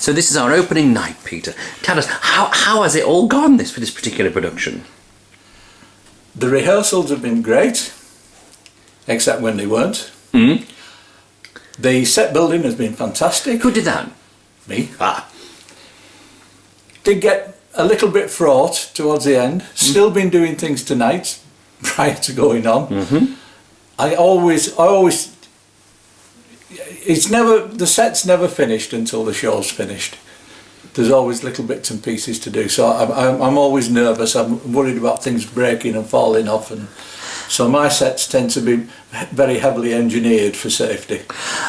So this is our opening night, Peter. Tell us, how has it all gone for this particular production? The rehearsals have been great, except when they weren't. Mm. The set building has been fantastic. Who did that? Me. Did get a little bit fraught towards the end. Still been doing things tonight prior to going on. Mm-hmm. The set's never finished until the show's finished. There's always little bits and pieces to do, so I'm always nervous. I'm worried about things breaking and falling off, and so my sets tend to be very heavily engineered for safety.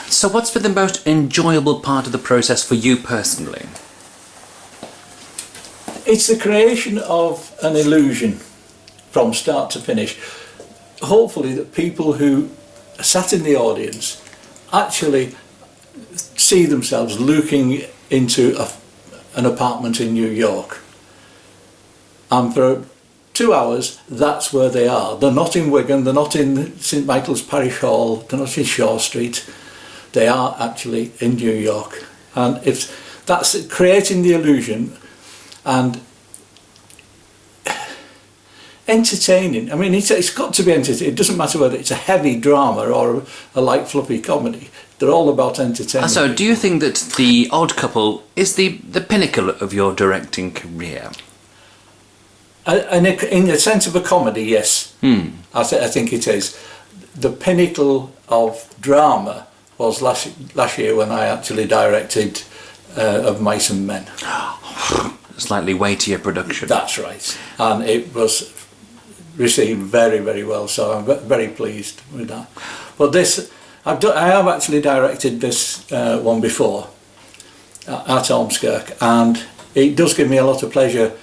So what's been the most enjoyable part of the process for you personally? It's the creation of an illusion from start to finish. Hopefully that people who sat in the audience actually see themselves looking into an apartment in New York, and for 2 hours that's where they are. They're not in Wigan, they're not in St Michael's Parish Hall, they're not in Shaw Street, they are actually in New York. And that's creating the illusion and entertaining. I mean, it's got to be entertaining. It doesn't matter whether it's a heavy drama or a light fluffy comedy. They're all about entertainment. So do you think that The Odd Couple is the pinnacle of your directing career? In the sense of a comedy, yes. I think it is. The pinnacle of drama was last year when I actually directed Of Mice and Men. Slightly weightier production. That's right. And it was received very, very well, so I'm very pleased with that. But I have actually directed this one before at Ormskirk, and it does give me a lot of pleasure,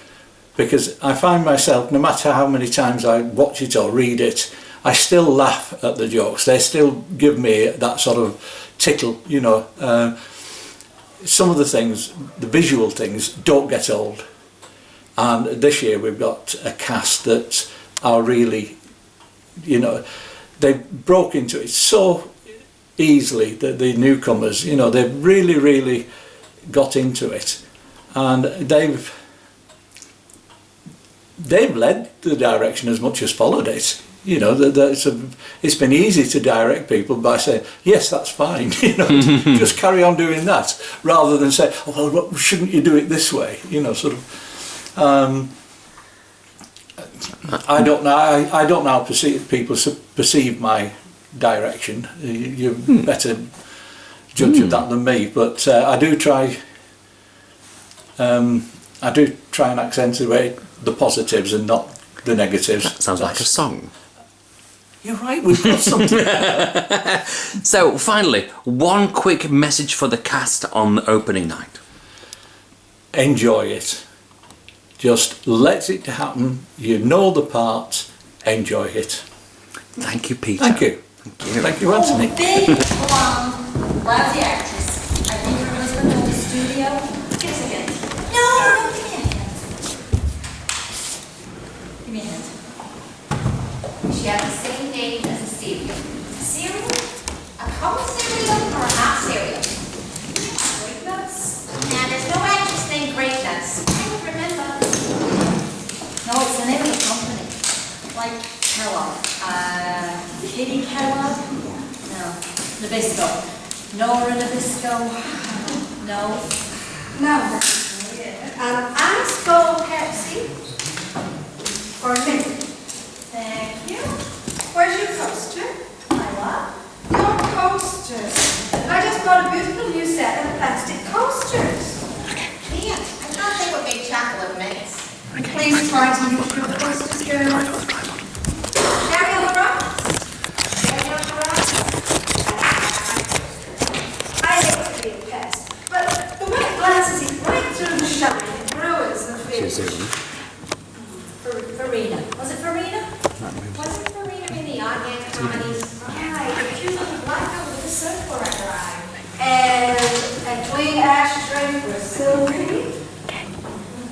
because I find myself, no matter how many times I watch it or read it, I still laugh at the jokes. They still give me that sort of tickle, you know. Some of the things, the visual things, don't get old. And this year we've got a cast that are really, you know, they broke into it so easily, the newcomers, you know, they've really, really got into it. And they've led the direction as much as followed it. You know, it's been easy to direct people by saying, yes, that's fine, you know, just carry on doing that, rather than say, oh, well, shouldn't you do it this way, you know, sort of. I don't know how people perceive my direction. You're better judge of that than me, but I do try and accentuate the positives and not the negatives. That sounds like a song. You're right, we've got something. So, finally, one quick message for the cast on opening night. Enjoy it. Just let it happen. You know the part. Enjoy it. Thank you, Peter. Thank you. Thank you, Anthony. Big, blonde, lousy actress. I think her husband owned a studio. Give us a hint. No, give me a hint. Give me a hint. She had the same name as a cereal. Cereal? A whole cereal or a half cereal? Grape nuts? Now, there's no actress named Grape Nuts. I don't remember. No, it's the name of the company. Like Kellogg. Kitty Kellogg? No. Nabisco. Nora Nabisco? No. No. Ice cold Pepsi or mint. Thank you. Where's your coaster? My what? Your coaster. I just bought a beautiful new set of plastic coasters. Yeah, I can't think what big chocolate makes. Please try to use your coasters, girls. Carry on the rock. Carry on the rock. I hate to be a pest, but the way it glances it right through the shine, it ruins the feeling. Farina. Was it Farina? Wasn't Farina in the Organic Comedies? Right, the cute little black girl with the circle around her eye. And a clean ashtray for Sylvie.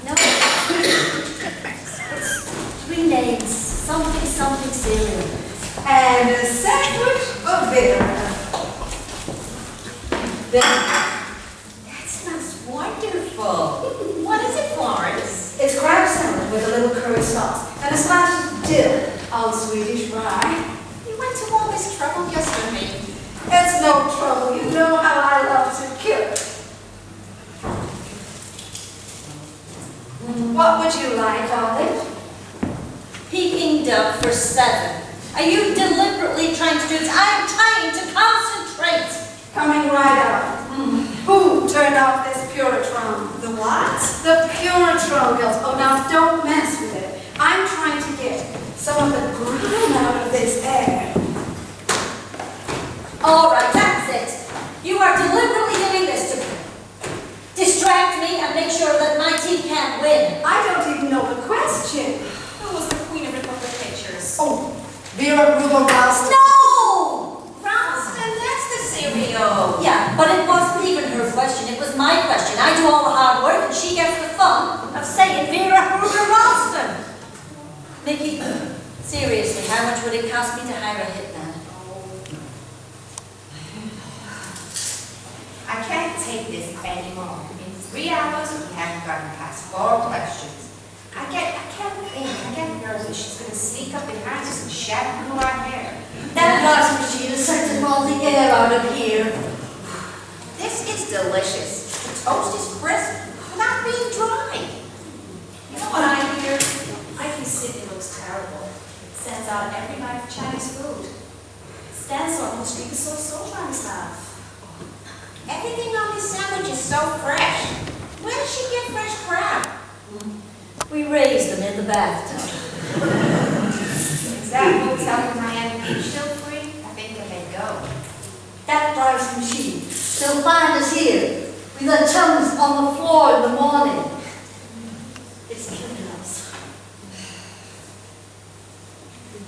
No. It's 3 names. Something cereal. And a sandwich of vinegar. That smells wonderful. Wonderful. What is it, Florence? It's crab salad with a little curry sauce and a splash of dill on Swedish rye. You went to all this trouble just for me. It's no trouble. You know how I love to cook. What would you like, Olive? Peking duck for 7. Are you deliberately trying to do this? I am trying to concentrate. Coming right up. Who turned off this Puritron? The what? The Puritron, girls. Oh, now don't mess with it. I'm trying to get some of the grime out of this air. All right, that's it. You are deliberately doing this to me. Distract me and make sure that my team can't win. I don't even know the question. Who was the queen of Republic pictures? Oh, Vera Rubel-Ralston. No! Ralston, that's the cereal. Yeah, but it wasn't even her question. It was my question. I do all the hard work and she gets the fun of saying Vera Rubel-Ralston. Mickey, seriously, how much would it cost me to hire a hitman? I can't take this anymore. In 3 hours, we haven't gotten past 4 questions. I get nervous she's going to sneak up behind us and shampoo our hair. That gas machine is sucking all the air out of here. This is delicious. The toast is crisp without being dry. You know what I hear? IT City looks terrible. It sends out every night for Chinese food. Stands on the street is so trying to stop. Everything on this sandwich is so fresh. Where does she get fresh crab? We raised them in the bathtub. Is that hotel in Miami Beach still free? I think they may go. That drives machine. They'll find us here with our tongues on the floor in the morning. It's killing us.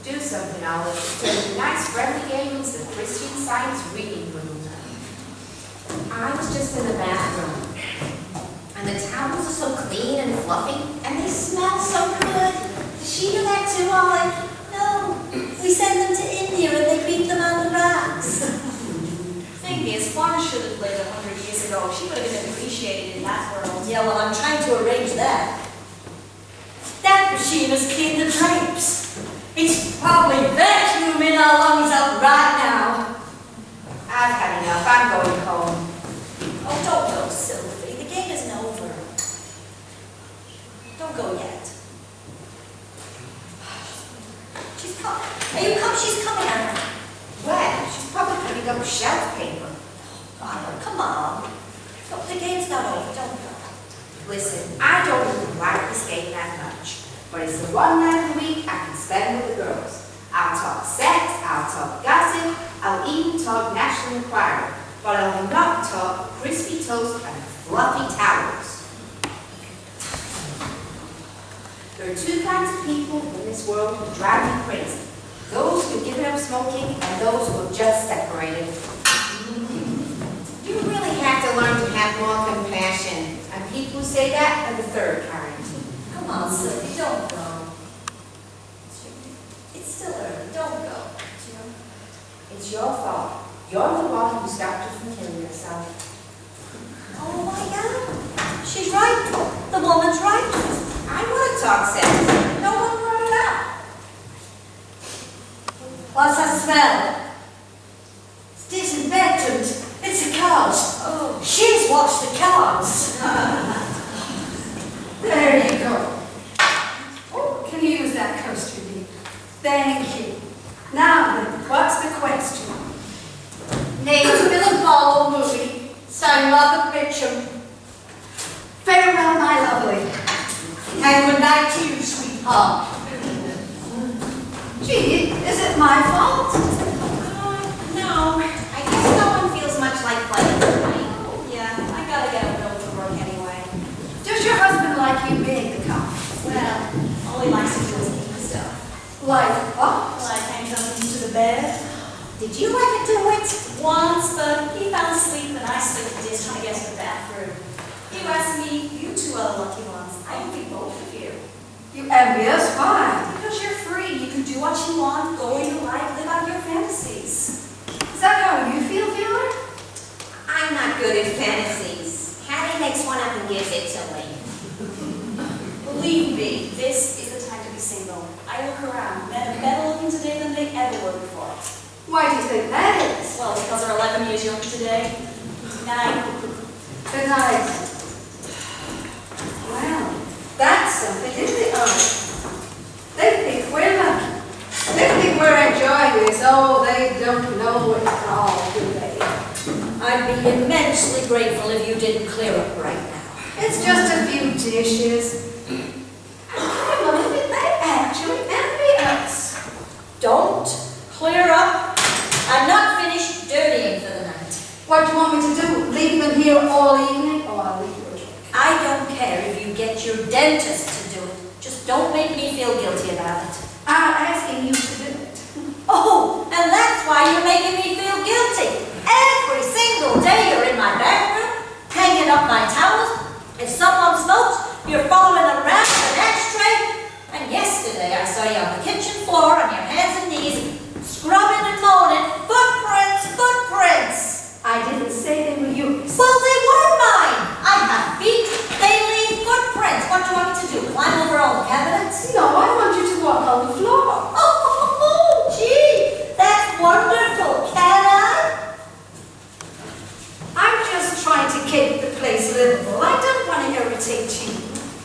Do something, Olive. There's a nice friendly game in the Christian Science reading room. I was just in the bathroom, and the towels are so clean and fluffy, and they smell so good. Does she do that too, Olive? No, we send them to India and they beat them on the rocks. Thing is, Florence should have lived 100 years ago. She would have been appreciated in that world. Yeah, well, I'm trying to arrange that. That machine has cleaned the drapes. It's probably vacuuming our lungs up right now. I've had enough. I'm going home. Oh, don't go, Sylvie. The game isn't over. Don't go yet. She's coming. Are you coming? She's coming out. Well, she's probably putting up shelf paper. Oh, come on. Look, the game's not over. Don't go. Listen, I don't even like this game that much, but it's the one night a week I can spend with the girls. I'll talk sex, I'll talk gossip, I'll even talk National Enquirer, but I will not talk crispy toast and fluffy towels. There are 2 kinds of people in this world who drive me crazy. Those who give up smoking and those who have just separated. You really have to learn to have more compassion, and people who say that are the 3rd kind. Come on, Sylvie. Don't go. It's still early. Don't go. It's your fault. You're the one who stopped her from killing herself. Oh, my God. She's right. The woman's right. I want to talk sex. No one brought it up. What's that smell? It's disinfectant. It's the cows. Oh. She's washed the cows. There you go. Oh, can you use that coaster, Dee? Thank you. Now then, what's the question? Name Philip Marlowe movie, starring Robert Mitchum. Farewell, my lovely. And good night to you, sweetheart. Gee, is it my fault? No. I guess no one feels much like playing tonight. Yeah, I gotta get up and over to work anyway. Does your husband like you being the cop? Well, all he likes to do is eat stuff. Like what? Like hang something to the bed. Did you ever do it? Once, but he fell asleep and I slipped the dish trying to get to the bathroom. He asked me, you 2 are the lucky ones. I envy both of you. You envious? Why? Because you're free. You can do what you want, go where you like, live out your fantasies. Is that how you feel, Viola? I'm not good at fantasies. Harry makes one up and gives it to me. Believe me, this is the time to be single. I look around. Men are better looking today than they ever were before. Why do you think that is? Well, because they're 11 years younger today. 9. Good night. Well, that's something, isn't it, They think we're lucky. They think we're enjoying this. Oh, they don't know it at all, do they? I'd be immensely grateful if you didn't clear up right now. It's just a few dishes. I believe it, they actually envy us. Don't clear up. I'm not finished dirtying for the night. What do you want me to do? Leave them here all evening? Oh, I'll leave you a drink. I don't care if you get your dentist to do it. Just don't make me feel guilty about it. I'm asking you to do it. Oh, and that's why you're making me feel guilty. Every single day you're in my bathroom, hanging up my towels. If someone smokes, you're following them around with an ashtray. And yesterday I saw you on the kitchen floor on your hands and knees, scrubbing and moaning, footprints, footprints. I didn't say they were yours. Well, they were mine. I have feet, they leave footprints. What do you want me to do, climb over all the cabinets? No, I want you to walk on the floor. Oh, gee, that's wonderful. Can I? I'm just trying to keep the place livable. I don't want to irritate you.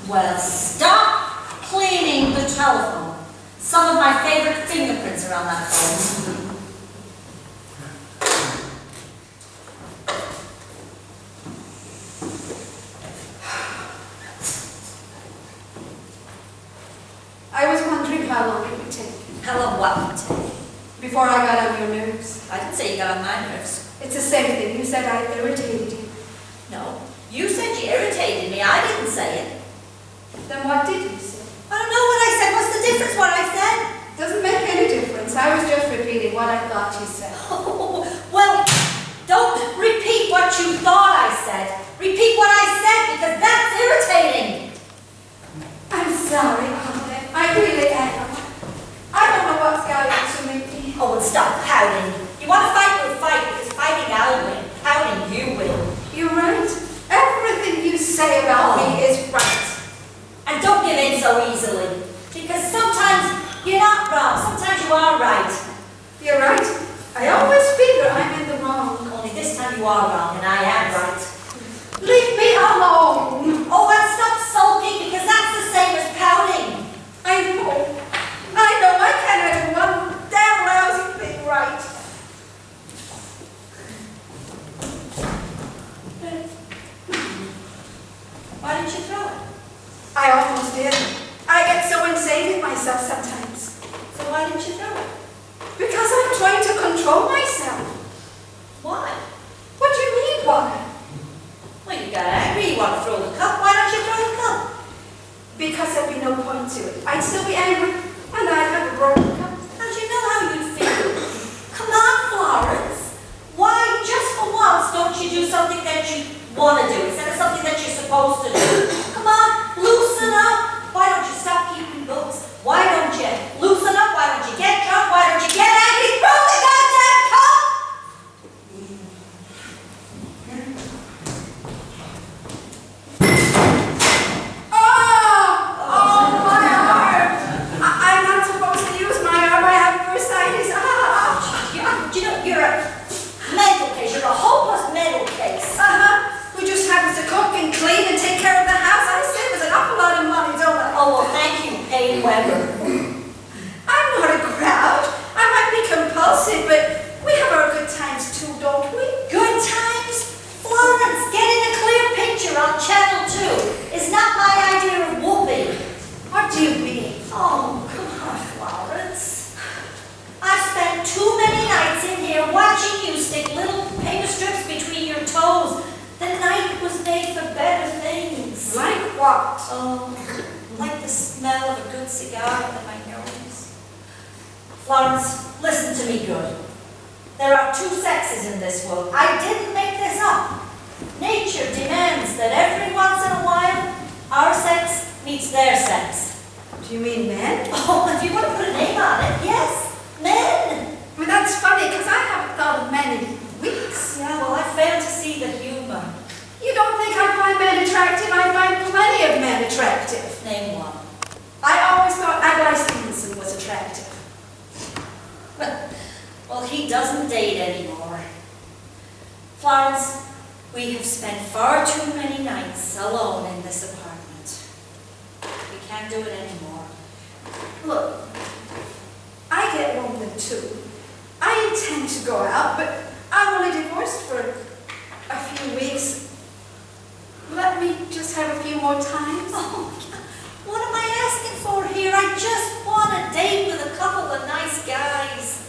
Well, stop cleaning the telephone. Some of my favorite fingerprints are on that phone. I was wondering how long it would take How long what would take? before I got on your nerves. I didn't say you got on my nerves. It's the same thing. You said I irritated you. No. You said you irritated me. I didn't say it. Then what did you say? I don't know what I said. What's the difference what I said? Doesn't make any difference. I was just repeating what I thought you said. Oh, well, don't repeat what you thought I said. Repeat what I said because that's irritating. I'm sorry, Olive. I really am. I don't know what's got into me. Oh, and stop pouting. You want to fight, we'll fight, because fighting I'll win. Pouting you will. You're right. Everything you say about me is right. And don't give in so easily. Because sometimes you're not wrong. Sometimes you are right. You're right. I always figure I'm in the wrong. Only this time you are wrong and I am right. Leave me alone. Oh, and stop sulking because that's the same as pouting. I know. I cannot do one damn lousy thing right. Why didn't you throw it? I almost did. I get so insane with myself sometimes. So why didn't you throw it? Because I'm trying to control myself. Why? What do you mean, why? Well, you got angry. You want to throw the cup. Why don't you throw the cup? Because there'd be no point to it. I'd still be angry, and I'd have a broken cup. How'd you know how you'd feel? Come on, Florence. Why, just for once, don't you do something that you want to do instead of something that you're supposed to do? Come on, loosen up. Why don't you stop keeping books? Why don't you loosen up? Why don't you get drunk? Why don't you get angry? Throw the goddamn cup! Oh, my arm! I'm not supposed to use my arm. I have bursitis. You know, you're a mental case. You're a hopeless mental case. Who just happens to cook and clean and take care of the house. I save us an awful lot of money, don't I? Oh, well, thank you, Payne Weber. I'm not a crowd. I might be compulsive, but we have our good times too, don't we? Good times? Florence, getting a clear picture on Channel 2 is not my idea of whoopee. What do you mean? Oh, come on, Florence. I've spent too many nights in here watching you stick little paper strips between your toes. The night was made for better things. Like what? Oh, like the smell of a good cigar under my nose. Florence, listen to me good. There are two sexes in this world. I didn't make this up. Nature demands that every once in a while, our sex meets their sex. Do you mean men? Oh, if you want to put a name on it, yes, men. Well, that's funny, because I haven't thought of men in weeks. Yeah, well, I fail to see the humor. You don't think I find men attractive? spent far too many nights alone in this apartment. We can't do it anymore. Look, I get lonely too. I intend to go out, but I'm only divorced for a few weeks. Let me just have a few more times. Oh, what am I asking for here? I just want a date with a couple of nice guys.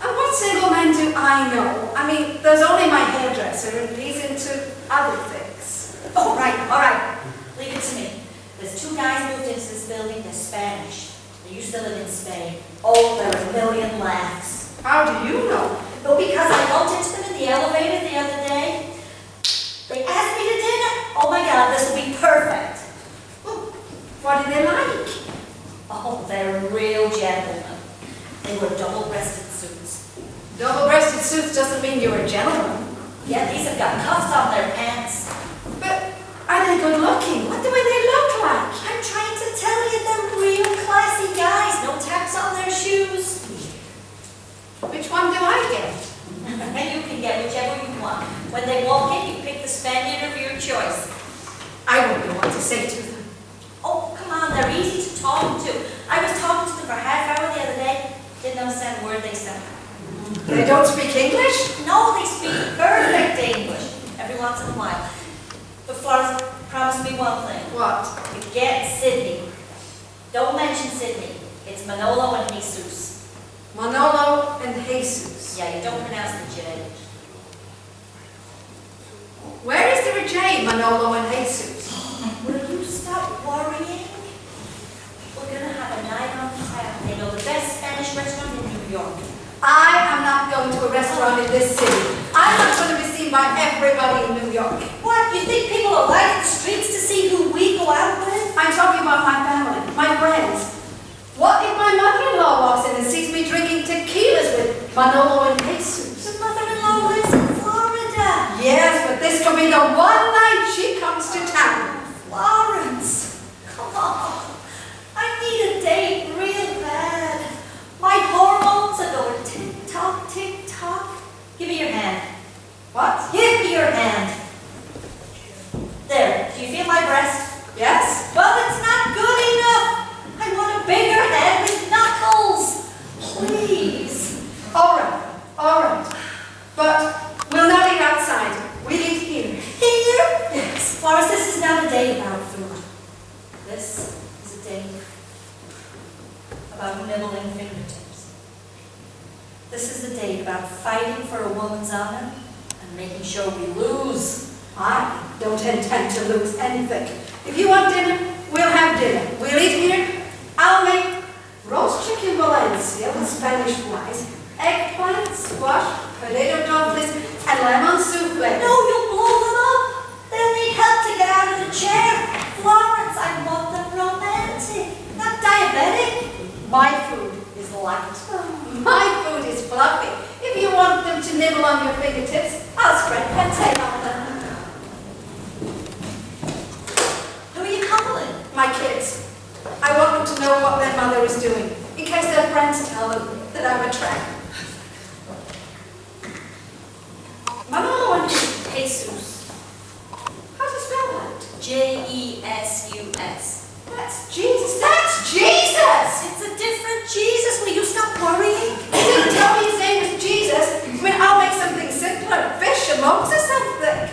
And what single men do I know? I mean, there's only my hairdresser, and he's into other things. All right. Leave it to me. There's two guys moved into this building. They're Spanish. They used to live in Spain. Oh, they're a million laughs. How do you know? Well, because I bumped into them in the elevator the other day. They asked me to dinner. Oh my God, this will be perfect. What do they like? Oh, they're real gentlemen. They wear double-breasted suits. Double-breasted suits doesn't mean you're a gentleman. Yeah, these have got cuffs on their pants. But are they good looking? What do they look like? I'm trying to tell you, they're real classy guys. No taps on their shoes. Which one do I get? You can get whichever you want. When they walk in, you pick the Spaniard of your choice. I won't know what to say to them. Oh, come on, they're easy to talk to. I was talking to them for a half hour the other day. Didn't understand a word they said. They don't speak English? No, they speak perfect English every once in a while. But Florence, promise me one thing. What? Forget Sydney. Don't mention Sydney. It's Manolo and Jesus. Manolo and Jesus. Yeah, you don't pronounce the J. Where is there a J, Manolo and Jesus? Will you stop worrying? We're going to have a night on town. They know the best Spanish restaurant in New York. I am not going to a restaurant in this city. I'm not going to be seen by everybody in New York. What? You think people are lining the streets to see who we go out with? I'm talking about my family, my friends. What if my mother-in-law walks in and sees me drinking tequilas with Manolo and Jesus? Your mother-in-law lives in Florida. Yes, but this could be the one night she comes to town. Florence, come on. I need a date real bad. My hormones are going tick-tock, tick-tock. Give me your hand. What? Give me your hand. There, do you feel my breast? Yes? Well, it's not good enough. I want a bigger hand with knuckles. Please. All right. But we'll not eat outside. We'll eat here. Here? Yes. Florence, this is not a date about food. This is a date about nibbling fingertips. This is a date about fighting for a woman's honor and making sure we lose. I don't intend to lose anything. If you want dinner, we'll have dinner. We'll eat here. I'll make roast chicken Valencia with Spanish fries, eggplant, squash, potato dumplings, and lemon souffle. No, you'll blow them up. They'll need help to get out of the chair. Florence, I want them romantic, not diabetic. My food Is light. My food is fluffy. If you want them to nibble on your fingertips, I'll spread pate on them. Who are you coupling? My kids. I want them to know what their mother is doing, in case their friends tell them that I'm a tramp. Manolo and Jesus. How do you spell that? Jesus. That's Jesus. That's Jesus! It's a different Jesus. Will you stop worrying? You didn't tell me his name was Jesus. I mean, I'll make something simpler. Fish and mugs or something.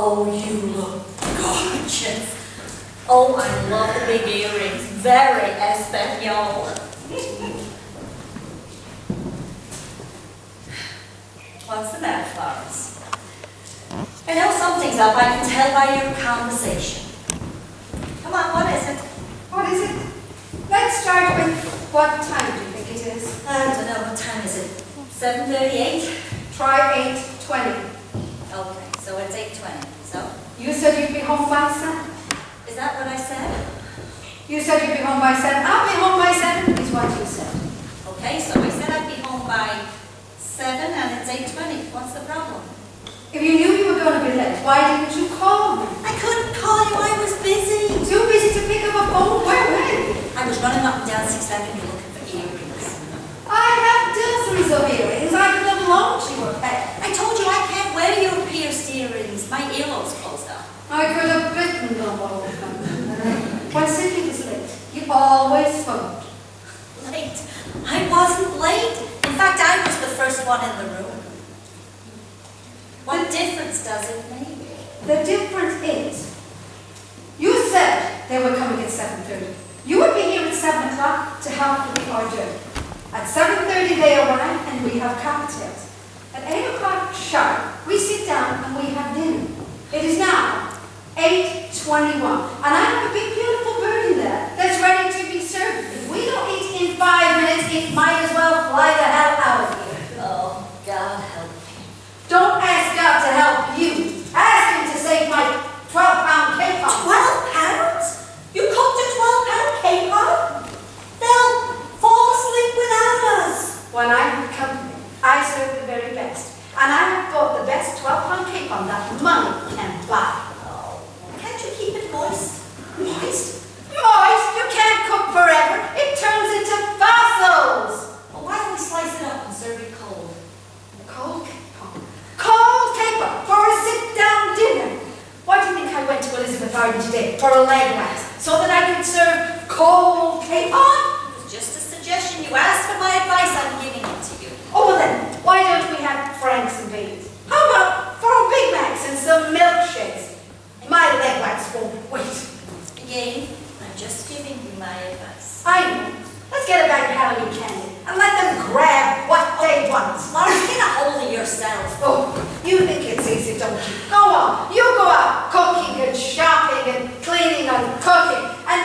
Oh, you look gorgeous. Oh, I love the big earrings. Very Espanol. What's the matter, Florence? I know something's up. I can tell by your conversation. Come on, what is it? What is it? Let's start with what time do you think it is? I don't know. What time is it? 7:38? Try 8:20. Okay, so it's 8:20. So, You said you'd be home by 7. is that what I said? You said you'd be home by 7. I'll be home by 7 is what you said. Okay, so I said I'd be home by 7 and it's 8:20. What's the problem? If you knew you were going to be late, why didn't you call me? I couldn't call you. I was busy. Too busy to pick up a phone? Where when? I was running up and down 6th Avenue looking for earrings. I have dozens of earrings. I could have loaned you a pair. I told you I can't wear your pierced earrings. My earlobe's closed up. I could have bitten them all. When Sydney was late, you always phoned. Late? I wasn't late. In fact, I was the first one in the room. What difference does it make? The difference is, you said they were coming at 7:30. You would be here at 7 o'clock to help with the hors d'oeuvre. At 7:30 they arrive and we have cocktails. At 8 o'clock sharp, we sit down and we have dinner. It is now 8:21, and I have a big beautiful bird in there that's ready to be served. If we don't eat in 5 minutes, it might as well fly the hell out of here. Oh, God help me. Don't ask God to help you. Ask him to save my 12-pound capon. 12 pounds? You cooked a 12-pound capon? They'll fall asleep without us. When I have company, I serve the very best. And I have bought the best 12-pound capon that money can buy. Oh, can't you keep it moist? Moist? Moist? You can't cook forever. It turns into fossils. Well, why don't we slice it up and serve it cold? Cold capon. Cold capon for a sit-down dinner. Why do you think I went to Elizabeth Arden today for a leg wax? So that I could serve cold capon? It was just a suggestion. You asked for my advice. I'm giving it to you. Oh, well then, why don't we have franks and beans? How about 4 Big Macs and some milkshakes? My leg wax won't wait. Again, I'm just giving you my advice. I know. Let's get a bag of Halloween candy and let them grab what they want. Lawrence, get a hold of yourself. Oh, you think it's easy, don't you? Go on. You go out cooking and shopping and cleaning and cooking and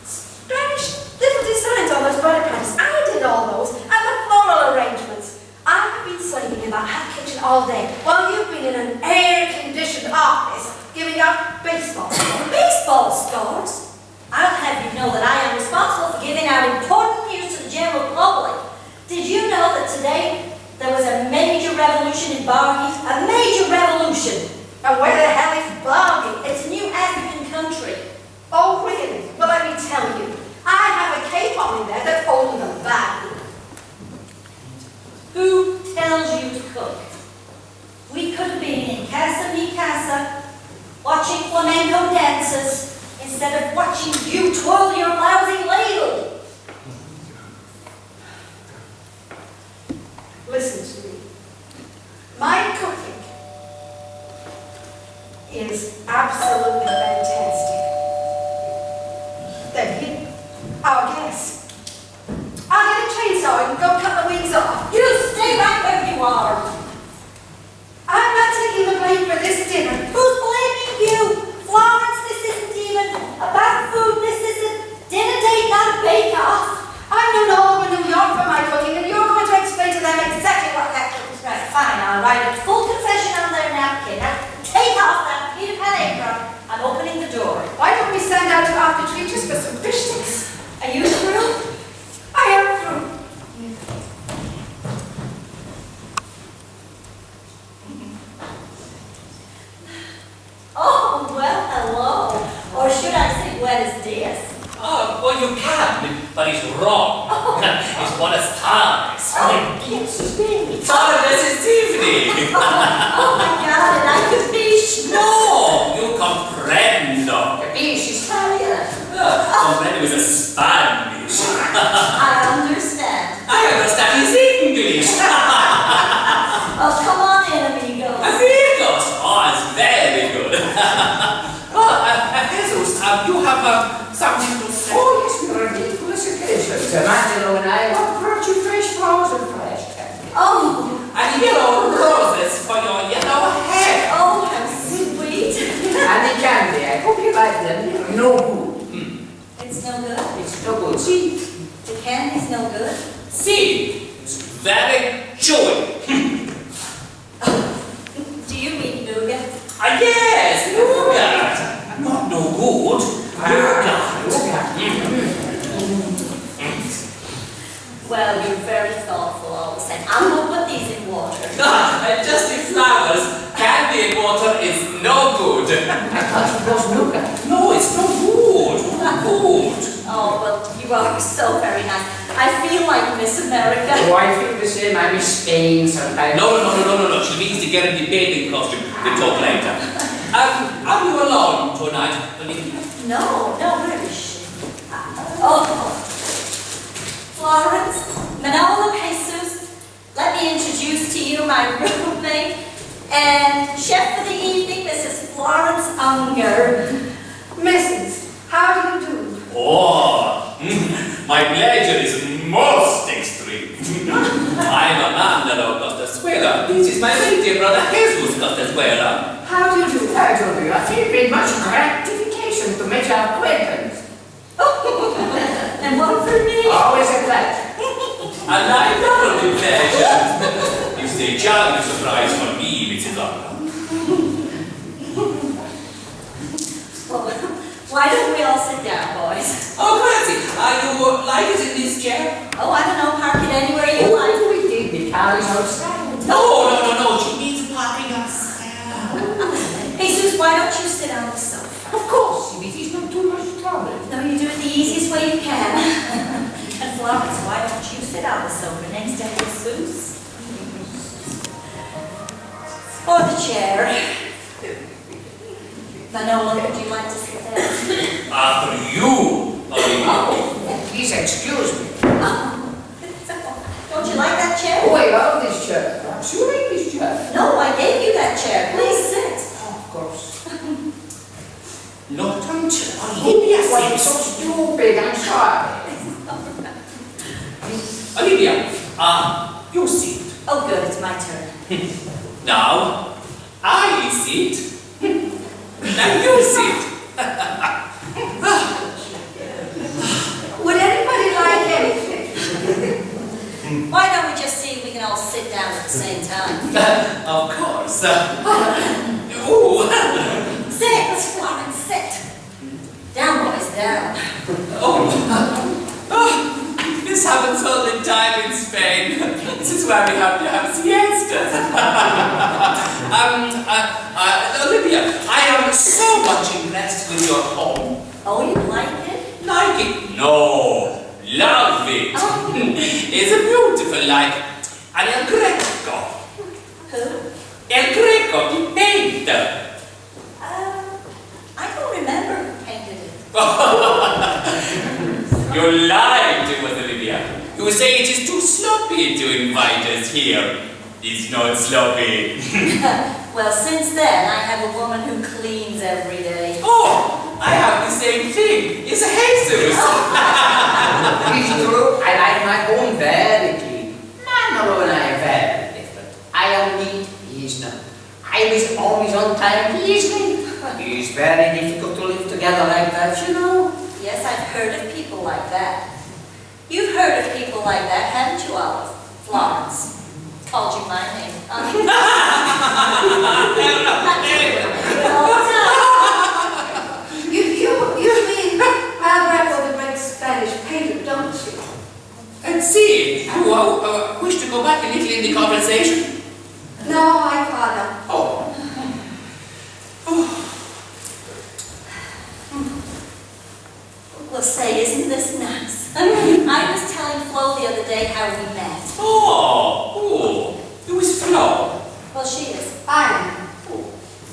Spanish little designs on those butter pans. I did all those and the floral arrangements. I have been slaving in that hot kitchen all day while you've been in an air-conditioned office giving out baseball scores. Baseball scores? I'll have you know that I am responsible for giving out important news to the general public. Did you know that today there was a major revolution in Barheat? A major revolution. And where the hell is Bobby? It's a new African country. Oh, really? Well, let me tell you. I have a capon in there that's older than Bobby. Who tells you to cook? We could have been in Casa Mi Casa watching flamenco dances instead of watching you twirl your lousy ladle. Listen to me. My cooking is absolutely fantastic. Then here, our guest. I'll get a chainsaw and go cut the wings off. You stay right where you are. I'm not taking the blame for this dinner. Who's blaming you? Florence, this isn't even about food. This is a dinner date, not a bake-off. I'm in all over New York for my cooking, and you're going to explain to them exactly what happened. Right, fine, I'll write a full confession on their napkin. Now, take off that Peter Pan apron. I'm opening the door. Why don't we send out to Arthur Tree just for some fish sticks? Are you through? I am through. Oh, well, hello. Or should I say, where is this? Oh, well, you can, but it's wrong. It's Buenos Aires. Oh, it's me. Oh, this is Tiffany. Oh my God, and I capisce. No, you comprendo. Capisce, Italian. Comprendo is a Spanish. I understand. I understand his English. Oh, come on in, amigo. Amigos. Oh, it's very good. no good. It's no good. It's no good. See? The candy's no good. See, it's very chewy. Do you mean nougat? Yes, nougat. Not no good. Nougat. Well, you're very thoughtful all the same. I'm gonna put these in water. Just the flowers. Candy and water is no good. I thought it was nougat. No, it's no good. Not good. Oh, well, you are so very nice. I feel like Miss America. Oh, I feel the same. I'm in Spain sometimes. No. She needs to get in the bathing costume. We'll talk later. Are you alone tonight, Olivia? No, where is she? Oh, Florence, Manola Jesus, let me introduce to you my roommate and chef for the evening, Mrs. Florence Unger. Mrs., how do you do? Oh, my pleasure is most extreme. I'm Amanda Costazuela. This is my very dear brother Jesus Costazuela. How do you do? I told you, I feel very much gratification to make your acquaintance. And one for me. Always a pleasure. And I double the pleasure. You stay charming surprise for me, Mrs. Unger. Why don't we all sit down, boys? Oh, Clancy, you like it in this chair? Oh, I don't know, park it anywhere you like. Oh, we did the car is outside. No. She needs parking outside. Jesus, why don't you sit on the sofa? Of course, if it is not too much trouble. No, you do it the easiest way you can. And Florence, why don't you sit on the sofa next to Jesus? Or the chair. Manola, would you like to sit there? After you, Olivia. Please excuse me. Don't you like that chair? Oh, I love this chair. Perhaps you like this chair. No, I gave you that chair. Please sit. Oh, of course. Not until Olivia Why it's so sits. stupid, I'm sorry. Olivia, you sit. Oh, good, it's my turn. Now, I sit. Now you sit. Would anybody like anything? Why don't we just see if we can all sit down at the same time? Of course. Ooh. Sit, Florence, sit. Down, boys, down. Oh, this happens all the time in Spain. This is why we have to have siestas. Olivia, I am so much impressed with your home. Oh, you like it? Like it? No, love it. It's a beautiful, like an El Greco. Who? El Greco, the painter. I don't remember who painted it. You're lying to us, Olivia. You say it is too sloppy to invite us here. It's not sloppy. Well, since then, I have a woman who cleans every day. Oh, I have the same thing. It's a Jesus. It's true, I like my home very clean. Manolo and I are very different. I am neat, he is not. I was always on time, he is late. It is very difficult to live together like that, you know. Yes, I've heard of people like that. You've heard of people like that, haven't you, Olive? Florence. Called you my name. All the time. You mean Alberto, the great Spanish painter, don't you? And see, you wish to go back a little in the conversation? No, my father. Oh. Well, say, isn't this nice? I was telling Flo the other day how we met. Oh, it was Flo. Well, she is. I am.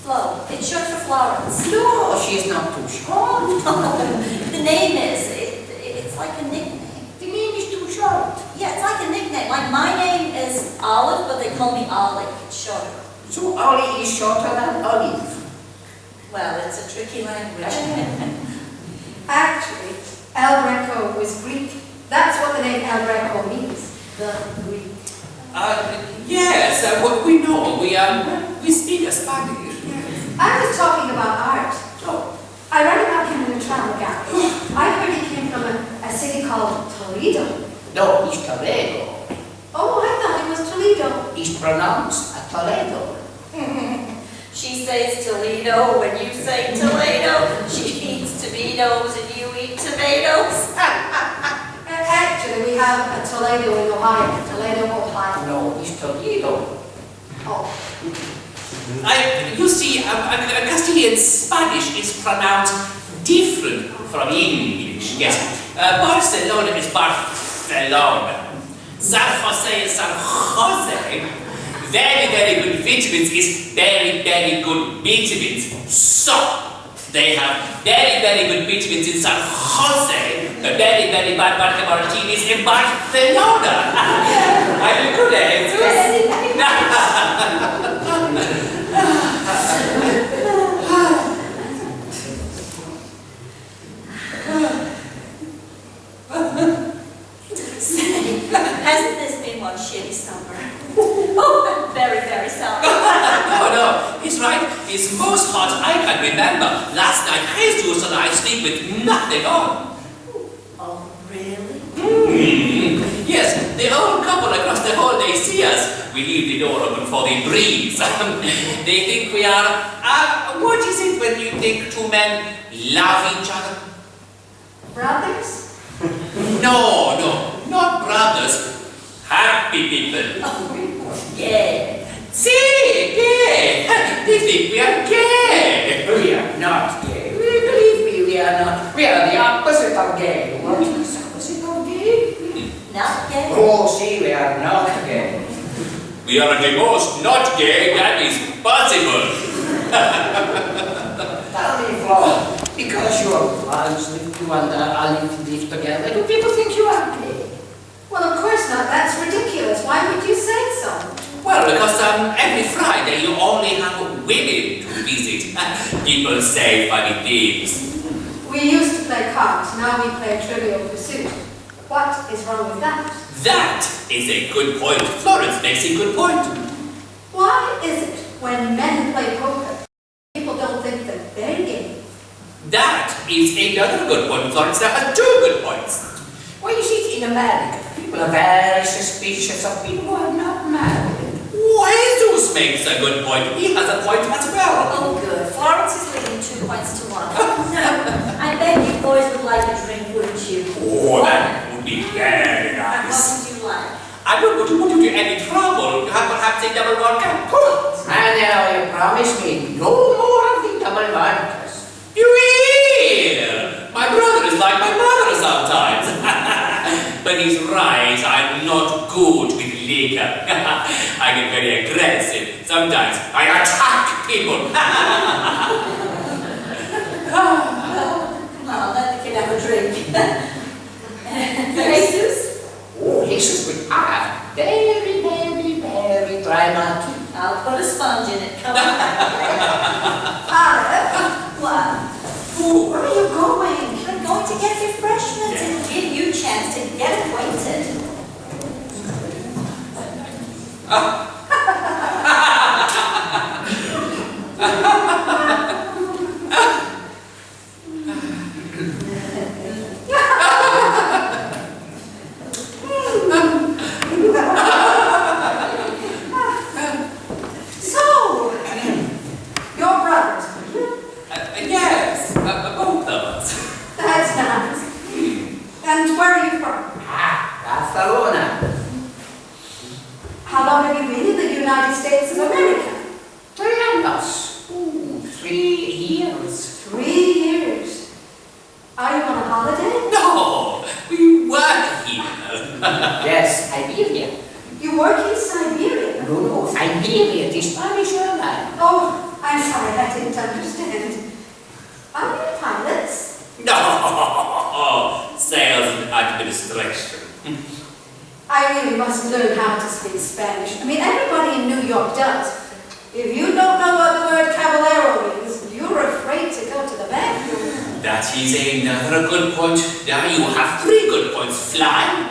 Flo. It's short for Florence. No, she's not too short. The name is. It's like a nickname. The name is too short. Yeah, it's like a nickname. Like my name is Olive, but they call me Ollie. It's shorter. So Ollie is shorter than Olive. Well, it's a tricky language. Actually, El Greco was Greek. That's what the name El Greco means. The Greek. Yes, we know. We speak Spanish. I was talking about art. Oh. I read about him in a travel guy. I heard he came from a city called Toledo. No, he's Toledo. Oh, I thought it was Toledo. He's pronounced a Toledo. She says Toledo when you say Toledo. She eats tomatoes and you eat tomatoes. Actually, we have a Toledo in Ohio. Toledo, Ohio. No, he's Toledo. Oh. You see, Castilian Spanish is pronounced different from English. Yes, Barcelona is Barcelona. San Jose is San Jose. Very, very good vitamins is very, very good vitamins. So, they have very, very good vitamins in San Jose. The very, very bad vodka martinis in Barcelona. I'm good at it. Hasn't this been one shitty summer? Oh, I'm very, very sorry. No, he's right. It's most hot I can remember. Last night, Jesus and I sleep with nothing on. Oh, really? Yes, the old couple across the hall, they see us. We leave the door open for the breeze. They think we are... what is it when you think two men love each other? Brothers? No, not brothers. Happy people. Yeah. See, gay. They think we are gay. We are not gay. Believe me, we are not. We are the opposite of gay. What is the opposite of gay? Not gay? Oh, see, we are not gay. We are the most not gay that is possible. Tell me, Florence, because you are Florence, you and I live together, do people think you are gay? Well, of course not. That's ridiculous. Why would you say so? Well, because every Friday you only have women to visit. People say funny things. We used to play cards. Now we play Trivial Pursuit. What is wrong with that? That is a good point. Florence makes a good point. Why is it when men play poker, people don't think that they're gay? That is another good point, Florence. There are two good points. Well, you see, in America, people are very suspicious of people who are not married. Jesus makes a good point. He has a point as well. Oh, good. Florence is leading 2 points to 1. I bet you boys would like a drink, wouldn't you? Oh, that would be very What nice. would you like? I wouldn't put you to any trouble. You have perhaps a double vodka. And now you promise me no more of the double vodkas. You will. My brother is like my mother sometimes. But he's right. I'm not good with liquor. I get very aggressive. Sometimes I attack people. Come on, let the kid have a drink. Jesus? Oh, Jesus, we are very, very, very dramatic. I'll put a sponge in it. Come on. What? Where are you going? I'm going to get refreshments and give you a chance to get acquainted. So, your brothers. Yes, both of us. That's nice. And where are you from? Barcelona. How long have you been in the United States of America? 3 años. 3 years. 3 years. Are you on a holiday? No, we work here. Yes, Siberia. You work in Siberia? No, Siberia, the Spanish airline. Oh, I'm sorry, I didn't understand. Are you pilots? No, sales and administration. I really must learn how to speak Spanish. I mean, everybody in New York does. If you don't know what the word caballero means, you're afraid to go to the bathroom. That is another good point. Now you have 3 good points. Fly?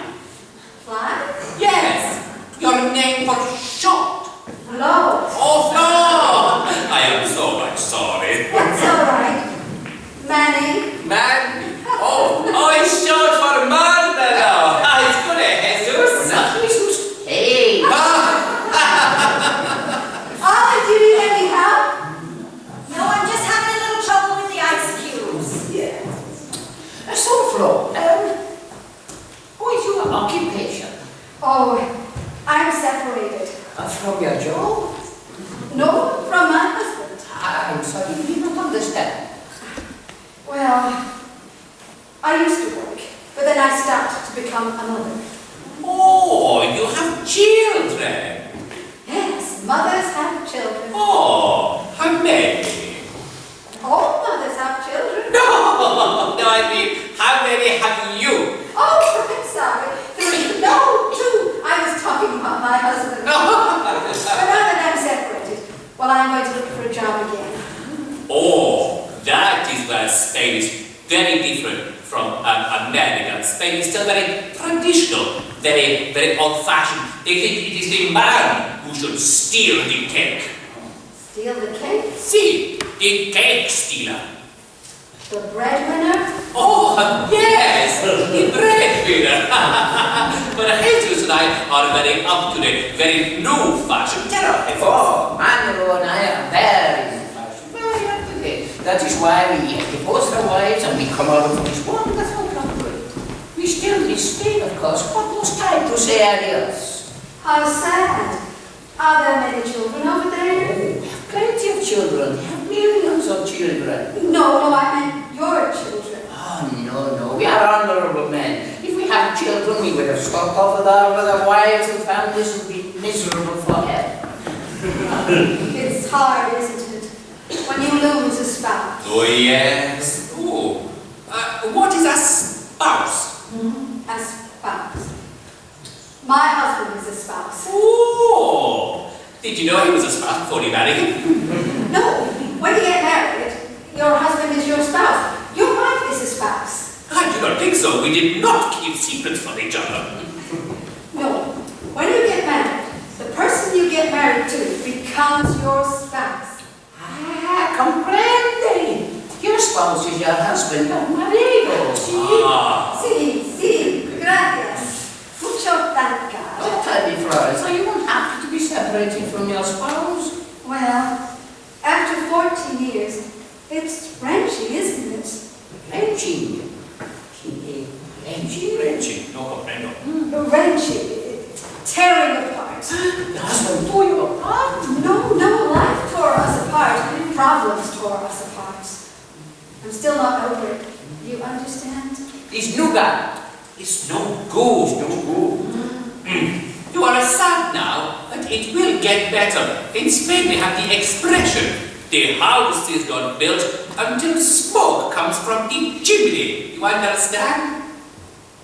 Fly? Yes. Your name for short. Flo. Oh, Flo! I am so much sorry. That's all right. Manny. Man, from your job? No, from my husband. I'm sorry, you don't understand. Well, I used to work, but then I started to become a mother. Oh, you have children. Yes, mothers have children. Oh, how many? All mothers have children. No, I mean, how many have you? Oh, I'm sorry. 3. No, 2. I was talking about my husband. But now that I'm separated, well, I'm going to look for a job again. Oh, that is where Spain is very different from America. Spain is still very traditional, very old-fashioned. They think it is the man who should steal the cake. Steal the cake? See, the cake stealer. The breadwinner? Oh, yes, the breadwinner. But Jesus and I are very up-to-date, very new-fashioned. Oh, Manolo and I are very new-fashioned, very up-to-date. That is why we divorce our wives and we come out of this wonderful country. We still miss Spain, of course, but most time to say adios. How sad. Are there many children over there? Oh, we have plenty of children. We have millions of children. No, I meant your children. Oh, no, we are honorable men. If we had children, we would have stopped off with our wives and families and be miserable forever. It's hard, isn't it? When you lose a spouse. Oh, yes. Oh, what is a spouse? A spouse. My husband is a spouse. Oh, did you know he was a spouse before you married him? No, when you get married, your husband is your spouse. Your wife is a spouse. I do not think so. We did not keep secrets from each other. No, when you get married, the person you get married to becomes your spouse. Ah, comprende. Your spouse is your husband, your marido. Sí, gracias. Mucho tanca. Oh, tell me, Florence, are you unhappy to be separated from your spouse? Well, after 14 years, it's wrenchy, isn't it? Wrenching. Wrenching, no comprendo. Wrenchy, tearing apart. The husband tore you apart? No, life tore us apart. Problems tore us apart. I'm still not over it. You understand? This new guy is no good. You are sad now, but it will get better. In Spain, we have the expression, the house is not built until smoke comes from the chimney. You understand?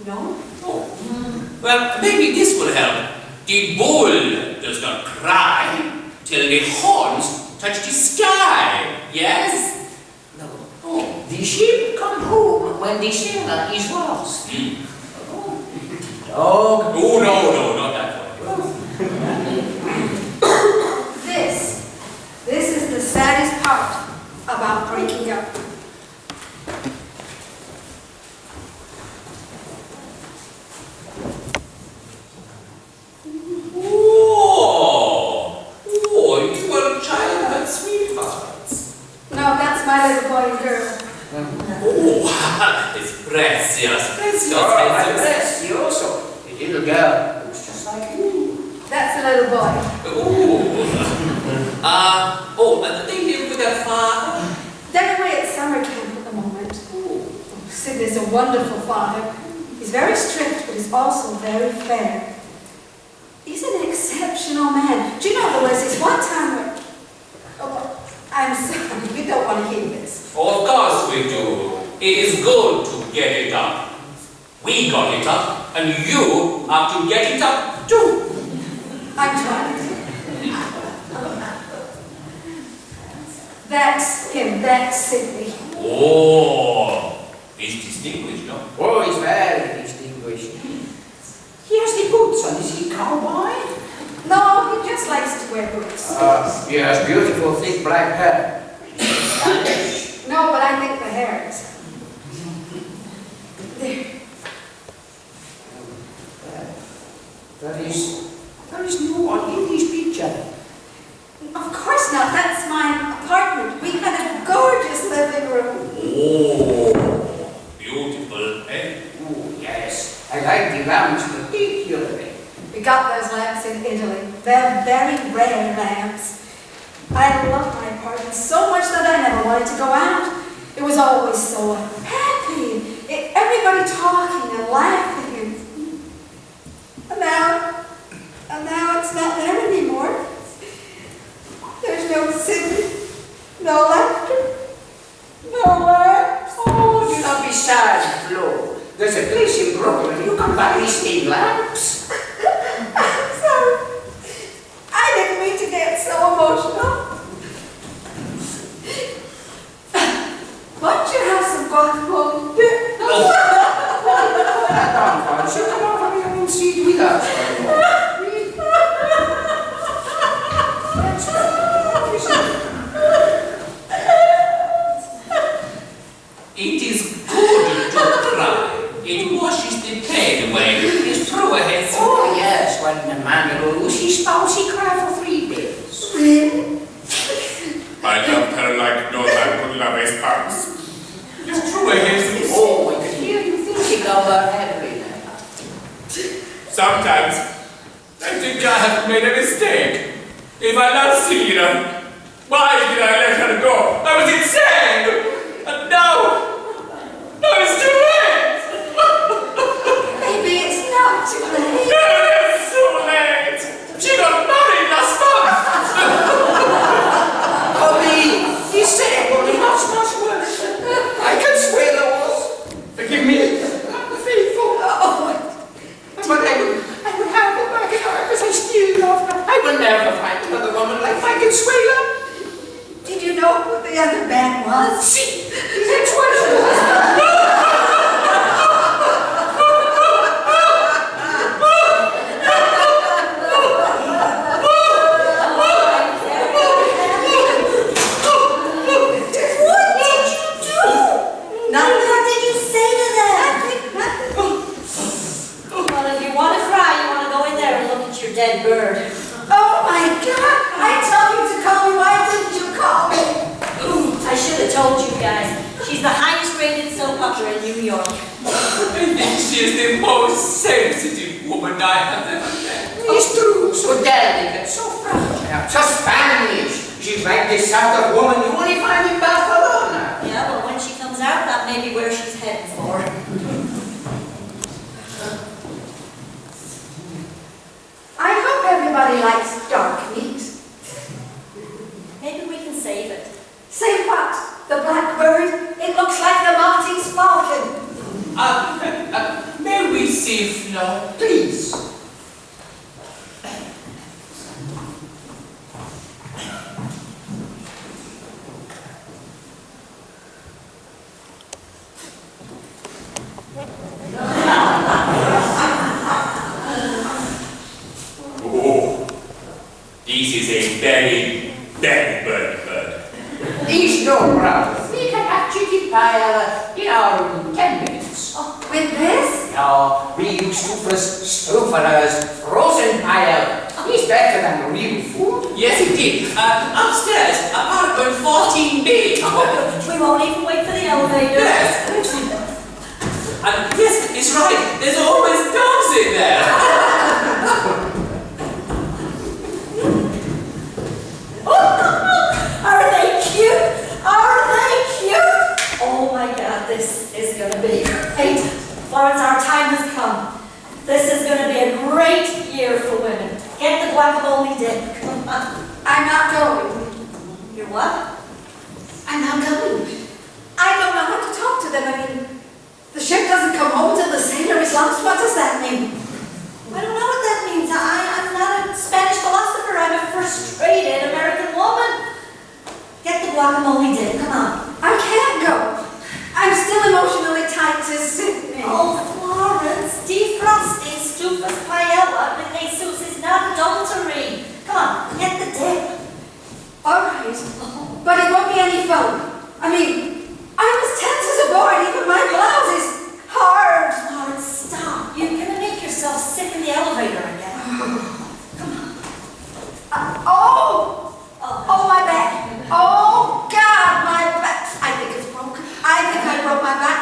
No. Oh. Well, maybe this will help. The bull does not cry till the horns touch the sky. Yes? No. Oh. The sheep come home when the sailor is lost. Dog. Oh, no, not that one. This is the saddest part about breaking up. Oh, you were childhood sweethearts. No, that's my little boy and girl. Oh, it's precious. Oh, my precioso. The little girl looks just like you. That's the little boy. And they live with their father? They're away at summer camp at the moment. Sid is a wonderful father. He's very strict, but he's also very fair. He's an exceptional man. Do you know, there was this one time where... Oh, I'm sorry, you don't want to hear this. Of course we do. It is good to get it up. We got it up, and you have to get it up too. I'm trying. That's him, that's Sidney. Oh, he's distinguished, no? Oh, he's very distinguished. He has the boots on. Is he a cowboy? No, he just likes to wear boots. He has beautiful thick black hair. No, but I think the hair is. There is no one in this picture. Of course not, that's my apartment. We had a gorgeous living room. Oh, beautiful, eh? Oh, yes. I like the lamps particularly. We got those lamps in Italy. They're very rare. glare lamps. I loved my apartment so much that I never wanted to go out. It was always so happy. Everybody talking and laughing. And now it's not there anymore. There's no singing, no laughter, no laughs. Oh, do not be sad, Flo. There's a place in Brooklyn. You can buy these steam lamps. Sorry. I didn't mean to get so emotional. Why don't you have some guacamole dip? Don't you come over here and sit with us. It is good to cry. It washes the pain away. It's true, it's Oh, yes, when the man loses his spouse, he cried for 3 days. I loved her like no man could love his spouse. It's true, it's Oh, I could hear you thinking of her every night. Sometimes I think I have made a mistake. If I loved Selena, why did I let her go? I was insane! And now it's too late! Maybe it's not too late. It's too late! She got married last month! He said it will be much, much worse. I can swear there was. Forgive me. I'm faithful. But I would have her back in her because I still love her. I will never find another woman like my Consuelo. Did you know who the other man was? See, he's ex-husband. Dead bird. Oh my God! I told you to call me. Why didn't you call me? I should have told you guys. She's the highest rated soap opera in New York. I think she is the most sensitive woman I have ever met. It's true, so delicate, so fragile, so Spanish. She's like this sort of woman you only find in Barcelona. Yeah, well, when she comes out, that may be where she's heading for. I hope everybody likes dark meat. Maybe we can save it. Say what? The blackbird? It looks like the Maltese falcon. May we see Flo? Please. Oh, this is a very, very bird. He's no problem. We can have chicken pie in our 10 minutes. Oh, with this? No, we use Stuffer's frozen pile. He's better than real food. Yes, indeed. Upstairs, apartment 14B. We won't even wait for the elevator. Yes. Yes, it's right. There's always dogs in there. Are they cute? Are they cute? Oh my God, this is going to be great. Florence, our time has come. This is going to be a great year for women. Get the guacamole dip. Come on. I'm not going. You're what? I'm not going. I don't know how to talk to them. I mean, the ship doesn't come home till the sailor is lost. What does that mean? I don't know what that means. I'm not a Spanish philosopher. I'm a frustrated American woman. Get the guacamole dip. Come on. I can't go. I'm still emotionally tied to Sydney. Oh, Florence, defrosting Stufa's paella with Jesus is not adultery. Come on, get the dip. All right, but it won't be any fun. I mean, I was tense as a board. Even my blouse is hard. Florence, stop. You're going to make yourself sick in the elevator again. Come on. Oh, my back. Oh, God, my back. I think it's broken. I think I broke my back.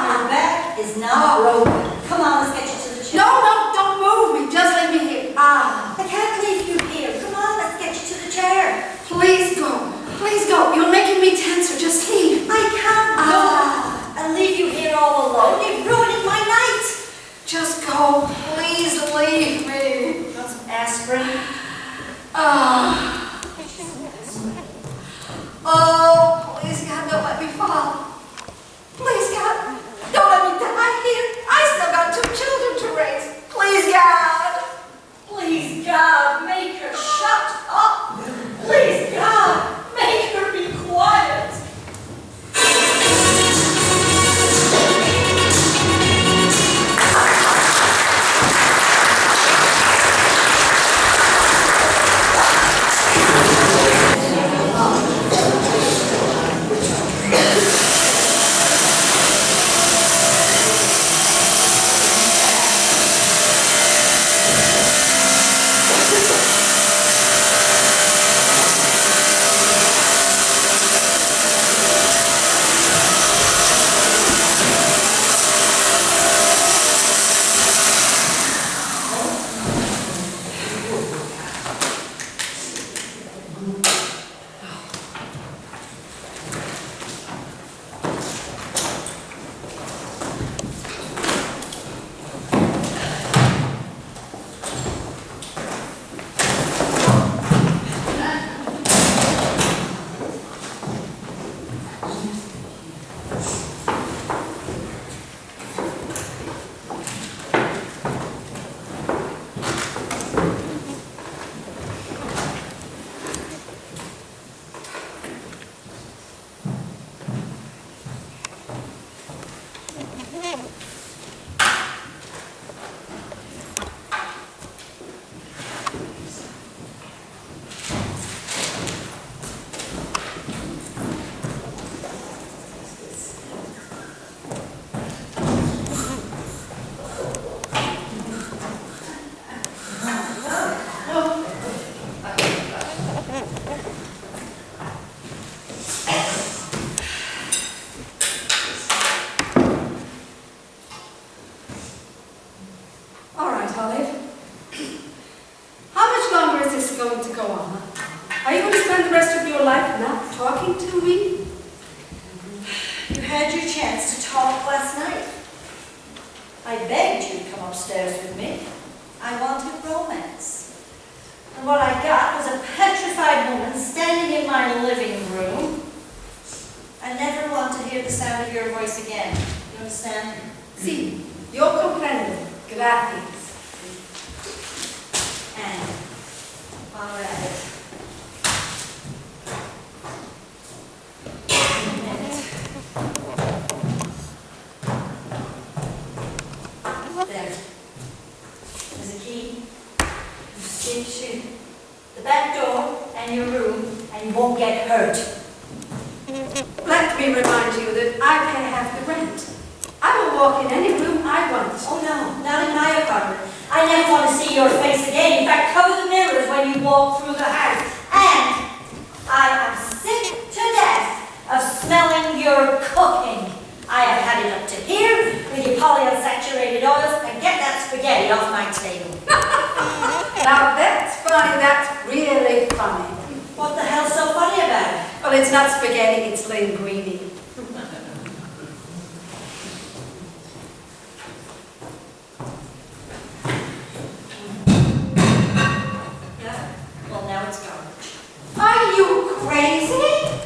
Your back is not broken. Come on, let's get you to the chair. No, don't move me. Just leave me here. I can't leave you here. Come on, let's your life not talking to me? You had your chance to talk last night. I begged you to come upstairs with me. I wanted romance. And what I got was a petrified woman standing in my living room. I never want to hear the sound of your voice again. You understand? Sí, yo comprendo. Gracias. And while we're at it, there. There's a key. You stick to the back door and your room, and you won't get hurt. Let me remind you that I pay half the rent. I will walk in any room I want. Oh no, not in my apartment. I never want to see your face again. In fact, cover the mirrors when you walk through the house. And I am sick to death of smelling your cooking. I have had it up to here with your polyunsaturated oils, and get that spaghetti off my table. Now that's funny, that's really funny. What the hell's so funny about it? Well, it's not spaghetti, it's linguine. Yeah, well now it's garbage. Are you crazy?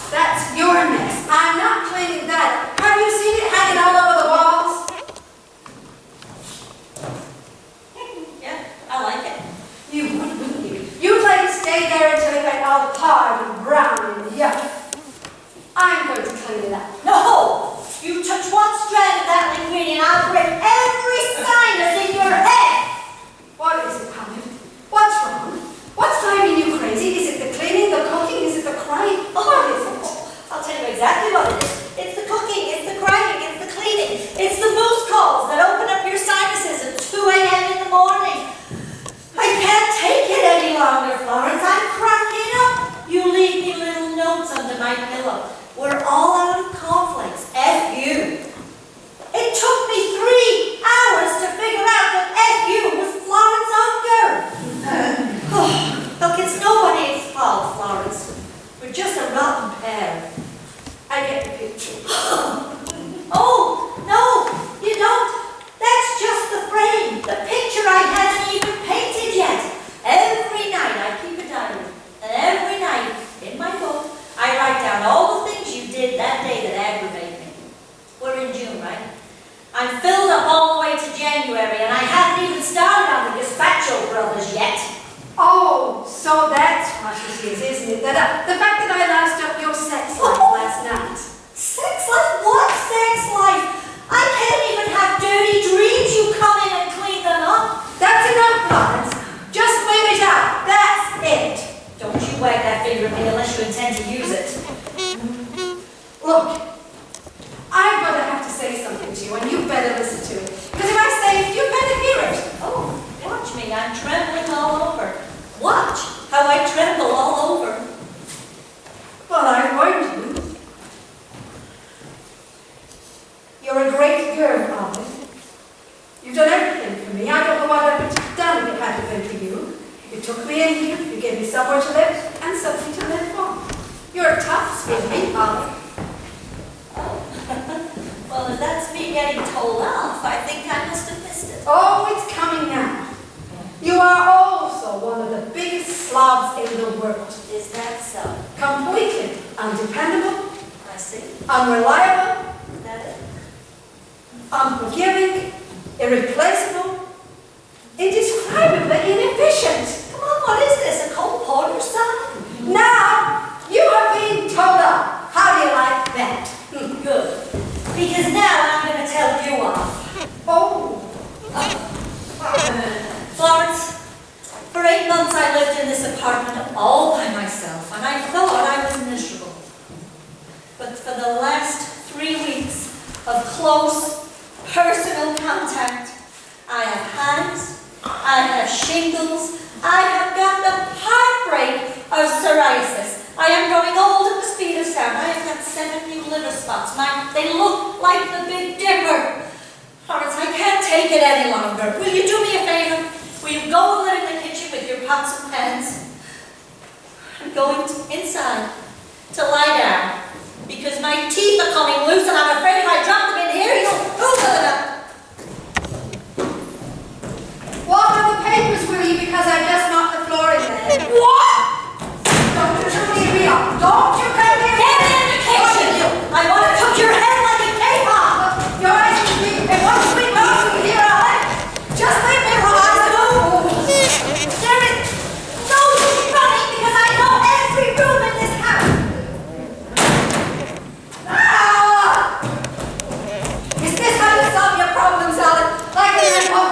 That's your mess. I'm not cleaning that. Have you seen it hanging all over the walls? Yeah, I like it. You would, wouldn't you? You'd let it stay there until it went all hard and brown and yuck. I'm going to clean it up. No! You touch one strand of that linguine and I'll break every sinus in your head! What is it, Colin? What's wrong? What's driving you crazy? Is it the cleaning, the cooking? Is it the crying? What is it? I'll tell you exactly what it is. It's the cooking, it's the crying, it's the cleaning. It's the moose calls that open up your sinuses at 2 a.m. in the morning. I can't take it any longer, Florence. I'm cracking up. You leave me little notes under my pillow. We're all out of conflicts. F you. It took me 3 hours to figure out that F you was Florence Unger. Look, it's nobody's fault, Florence. We're just a rotten pair. I get the picture. Oh, no, you don't. That's just the frame. The picture I hadn't even painted yet. Every night I keep a diary. And every night, in my book, I write down all the things you did that day that aggravate me. We're in June, right? I'm filled up all the way to January, and I haven't even started on the Gazpacho brothers yet. Oh, so that's what it is, isn't it? That the fact that I loused up your sex life last night. Sex life? What sex life? I can't even have dirty dreams. You come in and clean them up. That's enough, Florence. Just leave it out. That's it. Don't you wag that finger at me unless you intend to use it. Look, I'm going to have to say something to you, and you better listen to it. Because if I say it, you better hear it. Oh, watch me. I'm trembling all over. Watch how I tremble all over. Well, I warned you. You're a great girl, Olive. You've done everything for me. I don't know what I would have done if it hadn't been for you. You took me in here, you gave me somewhere to live, and something to live for. You're tough, sweetie, Olive. Well, if that's me getting told off, I think I must have missed it. Oh, it's coming now. You are also one of the biggest slobs in the world. Is that so? Completely undependable, I see. unreliable, Is that it? unforgiving, irreplaceable, indescribably inefficient. Come on, what is this? A Cole Porter song? Now, you are being told up. How do you like that? Good. Because now I'm going to tell you off. Oh. Florence, for 8 months I lived in this apartment all by myself, and I thought I was miserable. But for the last 3 weeks of close, personal contact, I have hives, I have shingles, I have got the heartbreak of psoriasis. I am growing old at the speed of sound. I have got 7 new liver spots. They look like the Big Dipper. Florence, I can't take it any longer. Will you do me a favor? Will you go and live in the kitchen with your pots and pans? going inside to lie down because my teeth are coming loose and I'm afraid if I drop them in here, you'll hoover them up. What are the papers, will you? Because I just knocked the floor in there. What? Don't you come near me up. Don't you come near me. Get an education, you! I want to cook your head like a K-pop! You're asking me if one sweet mouse from here on. Just leave me alone. There is no running because I know every room in this house! Ah! Is this how you solve your problems, Alan? Like an animal?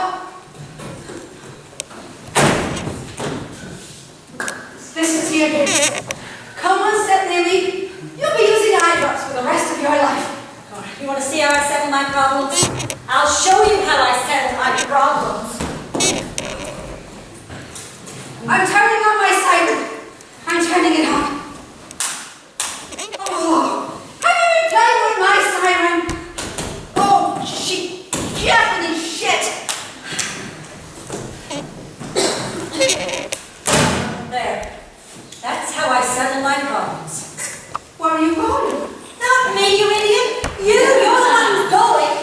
This is your gift. Come one step near me. You'll be using eye drops for the rest of your life. You want to see how I settle my problems? I'll show you how I settle my problems. I'm turning on my siren. I'm turning it on. Oh, have you been playing with my siren? Oh, Japanese shit. There. That's how I settle my problems. Where are you going? Not me, you idiot! You're the one who's going!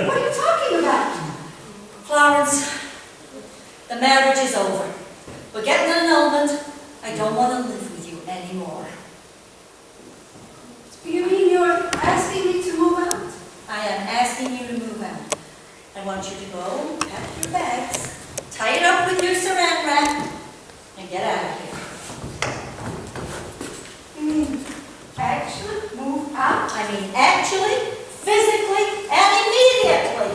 What are you talking about? Florence, the marriage is over. We're getting an annulment. I don't want to live with you anymore. You mean you're asking me to move out? I am asking you to move out. I want you to go, pack your bags, tie it up with your saran wrap, and get out of here. You mean actually move out? I mean actually, physically, and immediately.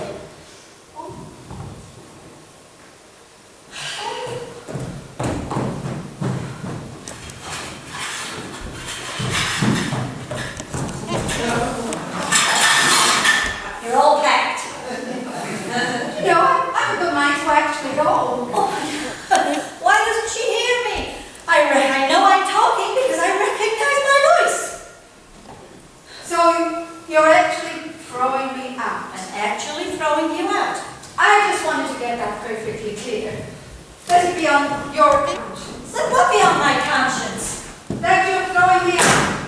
You're all packed. You know, I have a good mind to actually go. Why doesn't she hear me? I know I'm talking because I recognize my voice. So you're actually throwing me out? I'm actually throwing you out. I just wanted to get that perfectly clear. Let it be on your conscience. Let what be on my conscience? That you're throwing me out.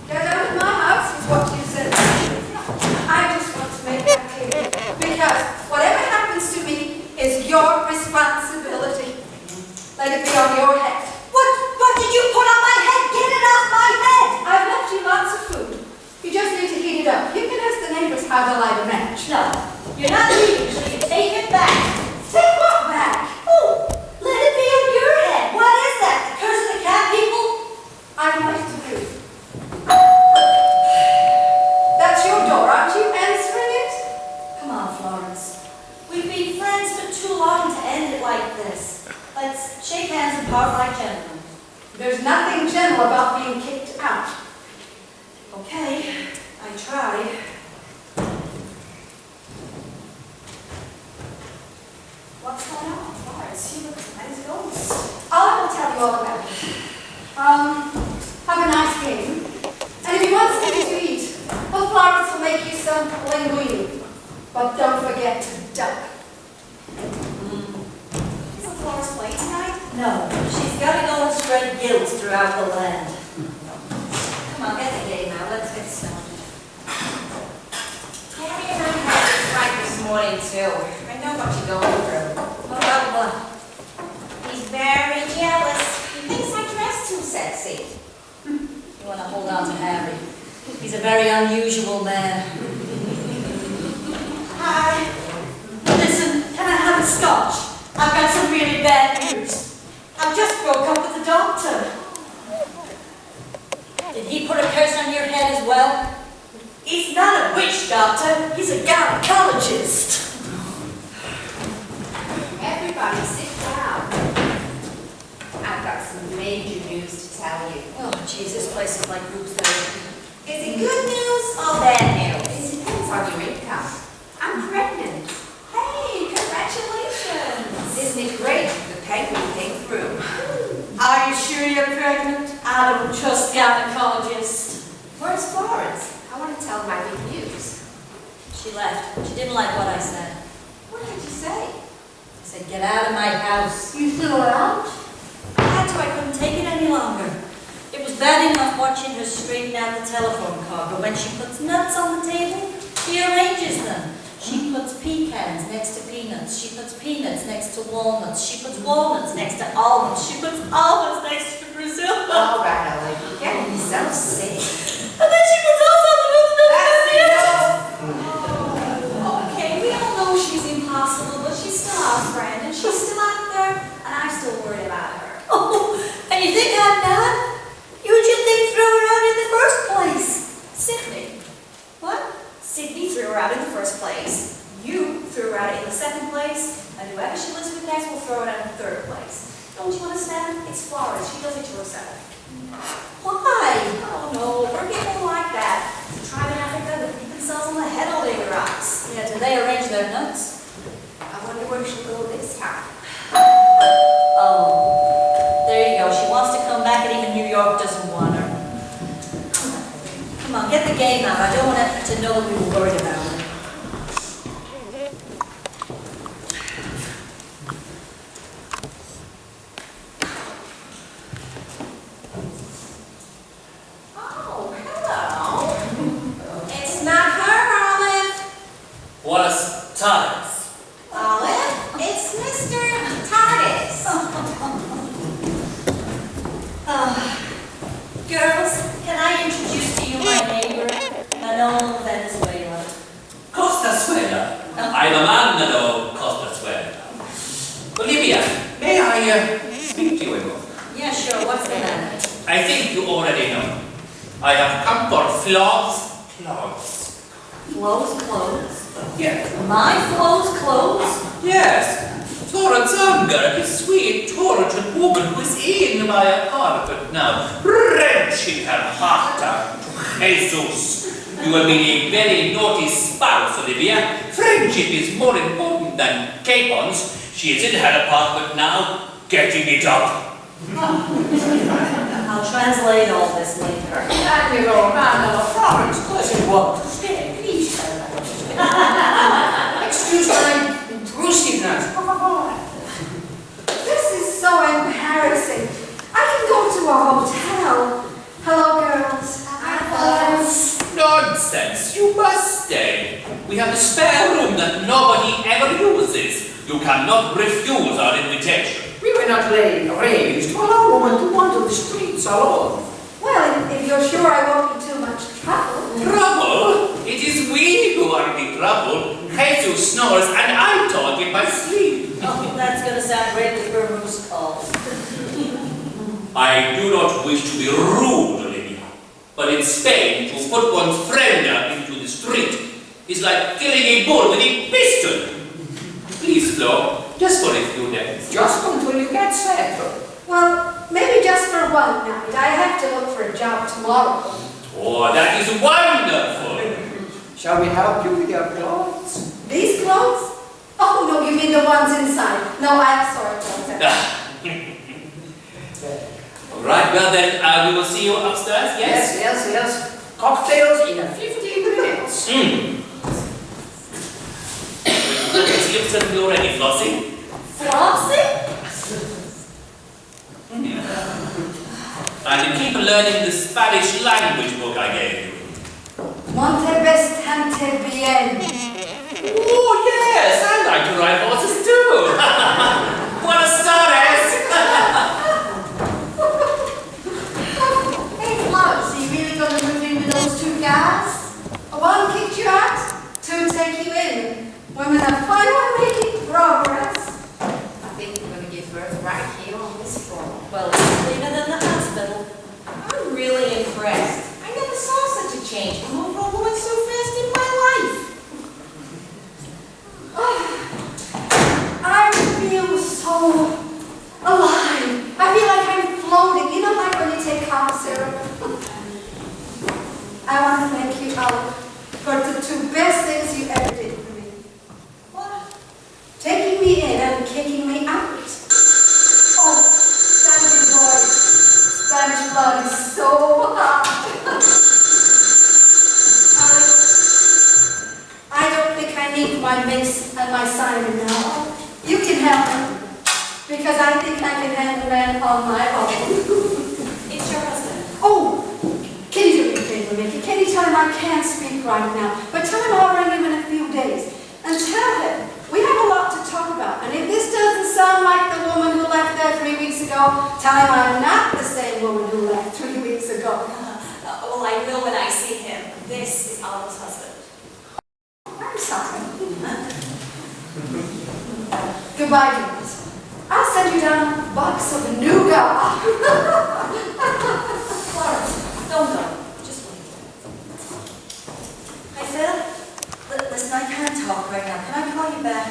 Get out of my house is what you said. I just want to make that clear. Because whatever happens to me is your responsibility. Let it be on your head. What did you put on my head? Get it off my head! I've left you lots of food. You just need to heat it up. You can ask the neighbors how to light a match. No, you're not leaving, so you take it back. Take what back? Oh, let it be on your head. What is that? The curse of the cat people? I'd like to do. That's your door. Aren't you answering it? Come on, Florence. We've been friends for too long to end it like this. Let's shake hands and part like gentlemen. There's nothing gentle about being kicked out. Okay, I tried. What's going on, Florence? You look kind of old. I'll tell you all about it. Have a nice game. And if you want something to eat, well, Florence will make you some linguine. But don't forget to duck. Isn't Florence playing tonight? No, she's got to go and spread guilt throughout the land. Come on, get the game now. Let's get started. Harry and I had this fight this morning too. I know what you're going through. What about what? He's very jealous. He thinks I dress too sexy. You want to hold on to Harry. He's a very unusual man. Hi. Listen, can I have a scotch? I've got some really bad news. I've just broke up with the doctor. Did he put a curse on your head as well? He's not a witch doctor. He's a gynecologist. Everybody sit down. I've got some major news to tell you. Oh, jeez, this place is like group therapy. Is it good news or bad news? It depends on your income. I'm pregnant. Hey, congratulations. Isn't it great? The penguin came through. Are you sure you're pregnant? I don't trust gynecologists. Where's Florence? I want to tell her my big news. She left. She didn't like what I said. What did you say? I said Get out of my house. You threw her out? I had to, I couldn't take it any longer. It was bad enough watching her straighten out the telephone cord, but when she puts nuts on the table, she arranges them. She puts pecans next to peanuts. She puts peanuts next to walnuts. She puts walnuts next to almonds. She puts almonds next to Brazil. All right, Ellie, you're getting me so sick. And then she puts all sorts of other nuts. Okay, we all know she's impossible, but she's still our friend, and she's still out there, and I'm still worried about her. Oh, and you think I'm not? You just think throw her out in the first place. Sydney. What? Sydney threw her out in the first place. You threw her out in the second place, and whoever she lives with next will throw her out in the third place. Don't you understand? It's Florence. She does it to herself. Why? Oh no, we're people like that. Tribe in Africa that beat themselves on the head all day with rocks. Yeah, do they arrange their nuts? I wonder where she'll go this time. Oh, there you go. She wants to come back and even New York doesn't want her. Come on, get the game out. I don't want her to know that we were worried about her. Oh, hello. It's not her, Olive. What's times? Olive, it's Mr. TARDIS. Girls, can I introduce to you my neighbor, Manolo Venezuela? Costa Suela. I'm a man, no Costa Suela. Olivia, may I speak to you a moment? Yeah, sure. What's the matter? I think you already know. I have come for Flo's clothes. Flo's clothes? Yes. My Flo's clothes? Yes. Florence Unger, the sweet, tortured woman who is in my apartment now, wrenching her heart out to Jesus. You will be a very naughty spouse, Olivia. Friendship is more important than capons. She is in her apartment now, getting it up. I'll translate all this later. Admiral, Florence doesn't want to stay. Please tell her to stay. Excuse my intrusiveness. This is so embarrassing. I can go to a hotel. Hello, girls. Hi, Nonsense! You must stay. We have a spare room that nobody ever uses. You cannot refuse our invitation. We were not raised to allow a woman to wander the streets alone. Well, if you're sure I won't be too much trouble. Trouble? It is we who are in trouble. Jesus snores and I talk in my sleep. Oh, that's going to sound great with Vermouth calls. I do not wish to be rude, Olivia, but in Spain, to put one's friend out into the street is like killing a bull with a pistol. Please, Flo, just for a few days. Just until you get settled. Well, maybe just for one night. I have to look for a job tomorrow. Oh, that is wonderful. Shall we help you with your clothes? These clothes? Oh, no, you mean the ones inside. No, I'm sorry, clothes. All right, well then, we will see you upstairs, yes? Yes. Cocktails in 15 minutes. It looks like you're ready, Flossie. Flossie? And keep learning the Spanish language book I gave you. Monte bastante bien. Oh, yes, I like to ride horses too. Buenas tardes. Hey, Florence, are you really going to move in with those two guys? One kicked you out, two take you in. Women are finally making progress. I think we're going to give birth right here on this floor. Well, it's cleaner than the hospital. I'm really impressed. I never saw such a change from a woman so fast in my life. I feel so alive. I feel like I'm floating. You know, like when you take cough syrup. I want to thank you, Olive, for the two best things you ever did for me. What? Taking me in and kicking me out. Oh, thank you, boys. Spanish blood is so hot. I don't think I need my mace and my siren now. You can help me, because I think I can handle a man on my own. It's your husband. Oh, can you do me a favor, Mickey? Can you tell him I can't speak right now, but tell him I'll ring him in a few days, and tell him we have a lot to talk about, and if this doesn't sound like the woman who left there 3 weeks ago, tell him I'm not the same woman who left 3 weeks ago. Well, I will when I see him. This is Oliver's husband. I'm sorry. Goodbye, Jonas. I'll send you down a box of nougat. Florence, don't go. Just wait. Hey, Phil. Listen, I can't talk right now. Can I call you back?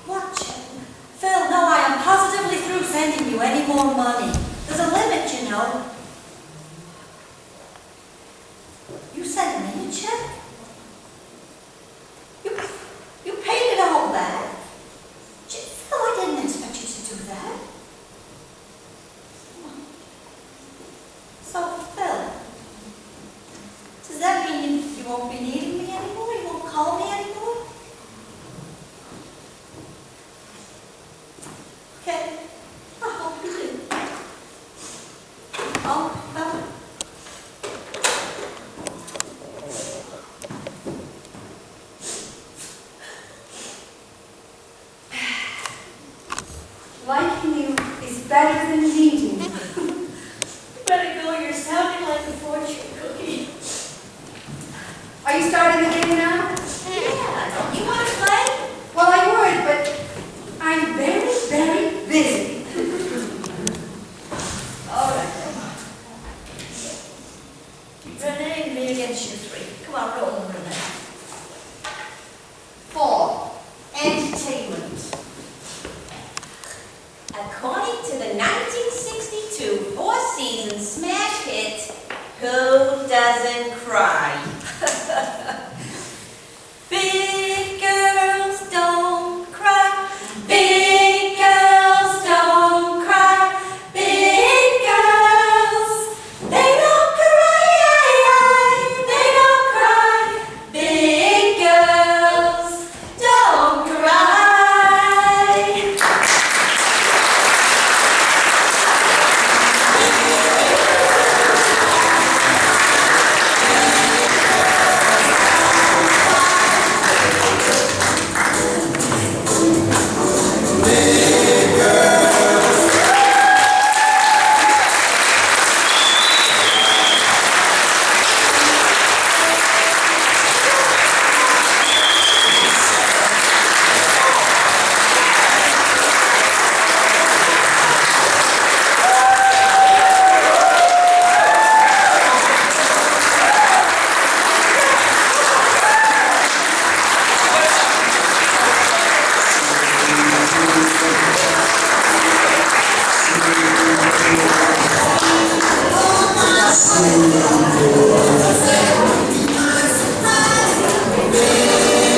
What, Jen? Phil, no, I am positively through sending you any more money. There's a limit, you know. You sent me a check? You paid it all back? Phil, I didn't expect you to do that. So, Phil, does that mean you won't be needing me anymore? You won't call me anymore? Okay. I hope you do. Oh, bye. Liking you is better than needing you. You better go. You're sounding like a fortune cookie. Are you starting the game now?